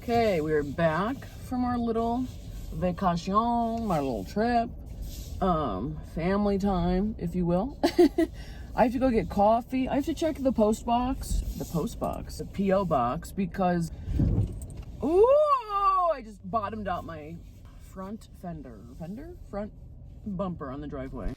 Okay, we're back from our little vacation, our little trip, family time, if you will. I have to go get coffee. I have to check the post box, the P.O. box, because, ooh, I just bottomed out my front front bumper on the driveway.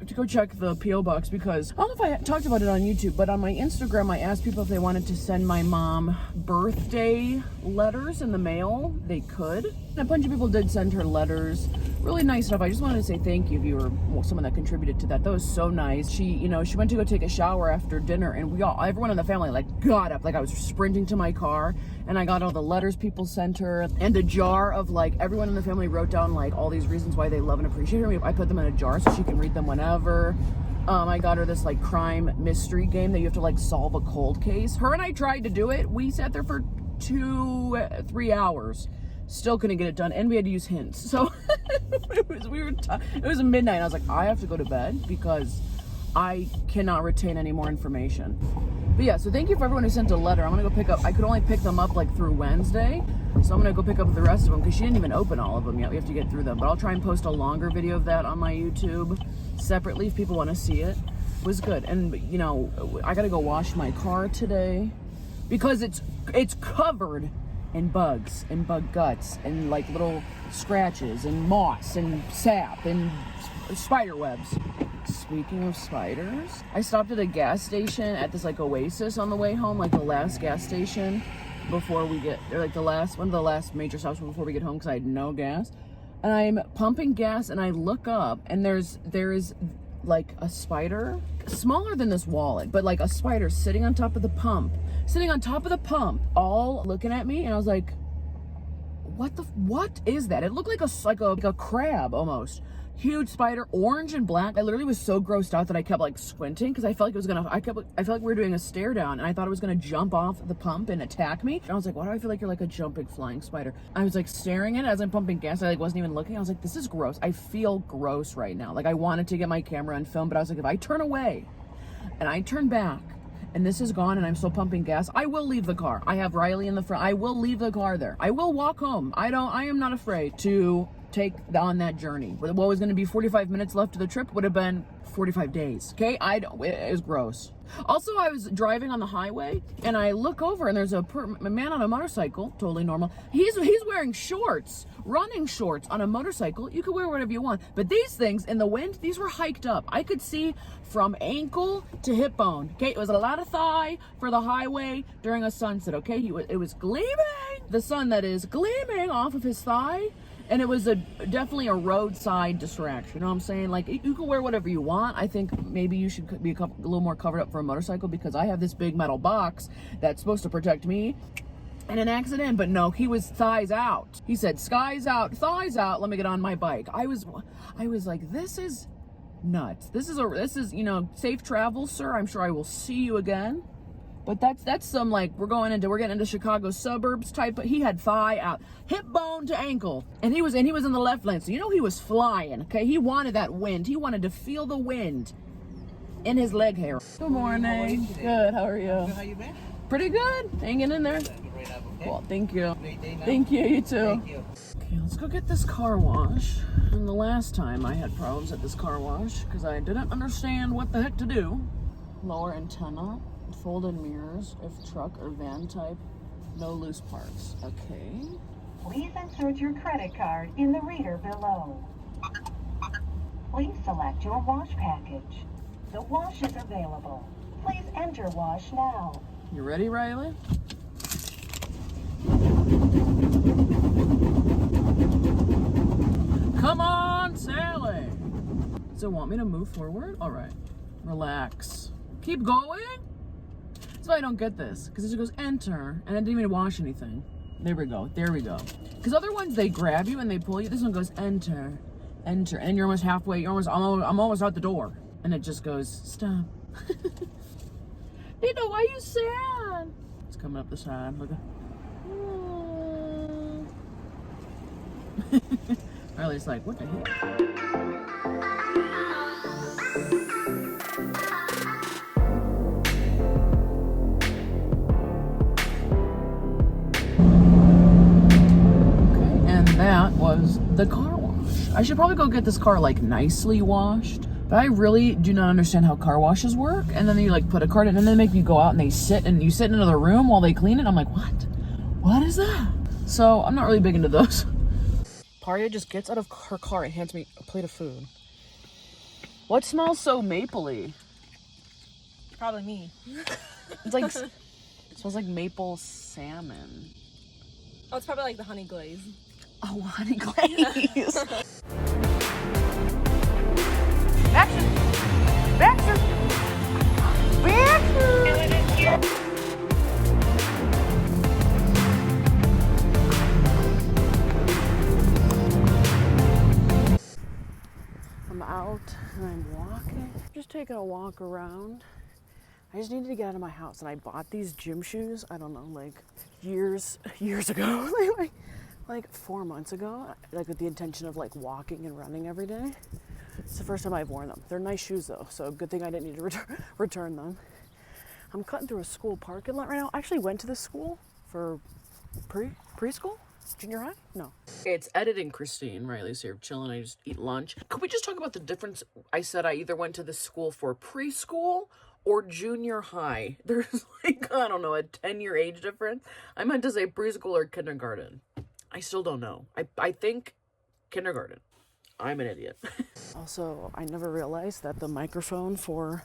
To go check the P.O. box because I don't know if I talked about it on YouTube, but on my Instagram I asked people if they wanted to send my mom birthday letters in the mail. They could. And a bunch of people did send her letters. Really nice stuff. I just wanted to say thank you if you were someone that contributed to that. That was so nice. She went to go take a shower after dinner, and everyone in the family got up. I was sprinting to my car, and I got all the letters people sent her, and a jar of everyone in the family wrote down all these reasons why they love and appreciate her. I put them in a jar so she can read them whenever. I got her this crime mystery game that you have to solve a cold case. Her and I tried to do it. We sat there for 3 hours. Still couldn't get it done, and we had to use hints. So it was midnight. I was like, I have to go to bed because I cannot retain any more information. But yeah, so thank you for everyone who sent a letter. I'm gonna go pick up. I could only pick them up through Wednesday, so I'm gonna go pick up the rest of them because she didn't even open all of them yet. We have to get through them. But I'll try and post a longer video of that on my YouTube separately if people want to see it. It was good, and I gotta go wash my car today because it's covered and bugs and bug guts and little scratches and moss and sap and spider webs. Speaking of spiders, I stopped at a gas station at this Oasis on the way home, the last gas station before we get, or one of the last major stops before we get home because I had no gas. And I'm pumping gas and I look up and there is a spider smaller than this wallet, but a spider sitting on top of the pump, all looking at me, and I was like, what is that? It looked like a crab almost. Huge spider, orange and black. I literally was so grossed out that I kept squinting because I felt like I felt like we were doing a stare down, and I thought it was gonna jump off the pump and attack me. And I was like, why do I feel like you're a jumping flying spider? I was staring at it as I'm pumping gas. I wasn't even looking. I was like, this is gross. I feel gross right now. I wanted to get my camera and film, but I was like, if I turn away and I turn back and this is gone and I'm still pumping gas, I will leave the car. I have Riley in the front. I will leave the car there. I will walk home. I am not afraid to take on that journey. What was going to be 45 minutes left of the trip would have been 45 days. Okay, it was gross. Also, I was driving on the highway and I look over and there's a man on a motorcycle, totally normal. He's wearing shorts, running shorts on a motorcycle. You can wear whatever you want, but these things in the wind, these were hiked up. I could see from ankle to hip bone. Okay, it was a lot of thigh for the highway during a sunset. Okay, it was gleaming, the sun that is gleaming off of his thigh. And it was definitely a roadside distraction. You know what I'm saying? You can wear whatever you want. I think maybe you should be a little more covered up for a motorcycle because I have this big metal box that's supposed to protect me in an accident. But no, he was thighs out. He said, skies out, thighs out. Let me get on my bike. I was like, this is nuts. This is safe travel, sir. I'm sure I will see you again. But that's some we're getting into Chicago suburbs type. But he had thigh out, hip bone to ankle, and he was in the left lane. So he was flying. Okay, he wanted that wind. He wanted to feel the wind in his leg hair. Good morning. Good. How are you? Good. How you been? Pretty good. Hanging in there. Right up, okay? Well, thank you. Great day now. Thank you. You too. Thank you. Okay, let's go get this car wash. And the last time I had problems at this car wash because I didn't understand what the heck to do. Lower antenna. Folded mirrors, if truck or van type, no loose parts. Okay. Please insert your credit card in the reader below. Please select your wash package. The wash is available. Please enter wash now. You ready, Riley? Come on, Sally! Does it want me to move forward? All right. Relax. Keep going? That's why I don't get this, because it just goes enter, and I didn't even wash anything. There we go. Because other ones, they grab you and they pull you. This one goes enter, and you're almost halfway. I'm almost out the door, and it just goes stop. Nina, why are you sad? It's coming up the side. Look at. Riley's like, what the heck? the car wash. I should probably go get this car like nicely washed. But I really do not understand how car washes work. And then you like put a card in and then they make you go out and they sit and you sit in another room while they clean it. I'm like, what? What is that? So I'm not really big into those. Paria just gets out of her car and hands me a plate of food. What smells so mapley? Probably me. It's like, it smells like maple salmon. Oh, it's probably like the honey glaze. Oh, honey glaze. Baxter! Baxter! Baxter! I'm out and I'm walking. Just taking a walk around. I just needed to get out of my house and I bought these gym shoes, I don't know, like years ago. like 4 months ago, like with the intention of like walking and running every day. It's the first time I've worn them. They're nice shoes though, so good thing I didn't need to return them. I'm cutting through a school parking lot right now. I actually went to this school for preschool? Junior high? No. It's editing Christine, right? Lisa, you're chilling, I just eat lunch. Could we just talk about the difference? I said I either went to this school for preschool or junior high. There's like, I don't know, a 10-year age difference. I meant to say preschool or kindergarten. I still don't know. I think kindergarten. I'm an idiot. Also, I never realized that the microphone for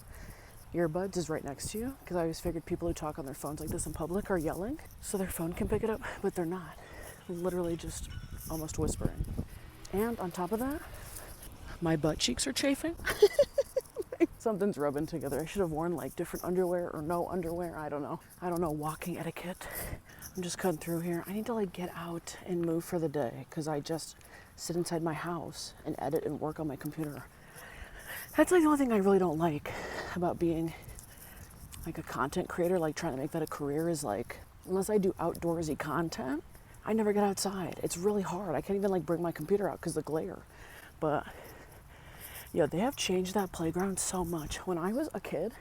earbuds is right next to you, because I always figured people who talk on their phones like this in public are yelling, so their phone can pick it up, but they're not. Literally just almost whispering. And on top of that, my butt cheeks are chafing. Something's rubbing together. I should have worn like different underwear or no underwear. I don't know. Walking etiquette. I'm just cutting through here. I need to like get out and move for the day because I just sit inside my house and edit and work on my computer. That's like the only thing I really don't like about being like a content creator, like trying to make that a career, is like, unless I do outdoorsy content, I never get outside. It's really hard. I can't even like bring my computer out because of the glare. But yeah, they have changed that playground so much. When I was a kid,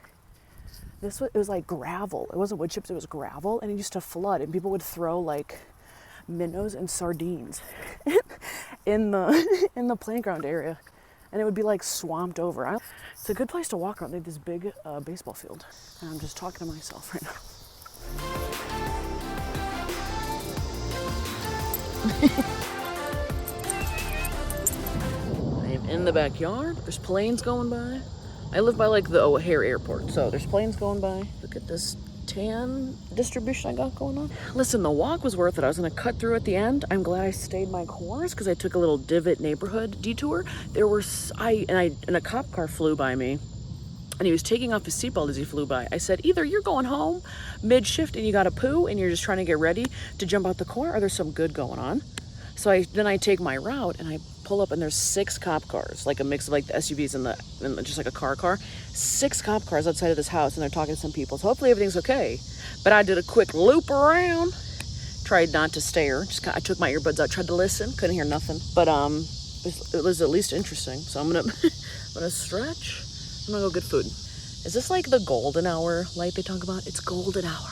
it was like gravel. It wasn't wood chips, it was gravel, and it used to flood, and people would throw like minnows and sardines in the playground area, and it would be like swamped over. It's a good place to walk around. They have this big baseball field, and I'm just talking to myself right now. I am in the backyard. There's planes going by. I live by like the O'Hare airport, so there's planes going by. Look at this tan distribution I got going on. Listen, the walk was worth it. I was gonna cut through at the end. I'm glad I stayed my course because I took a little divot neighborhood detour. There were and a cop car flew by me, and he was taking off his seatbelt as he flew by. I said, either you're going home mid-shift and you got a poo and you're just trying to get ready to jump out the car, or there's some good going on. So then I take my route and I pull up and there's 6 cop cars, like a mix of like the SUVs and just like a car. 6 cop cars outside of this house, and they're talking to some people. So hopefully everything's okay. But I did a quick loop around, tried not to stare. I took my earbuds out, tried to listen, couldn't hear nothing. But it was at least interesting. So I'm gonna stretch. I'm gonna go get food. Is this like the golden hour light they talk about? It's golden hour.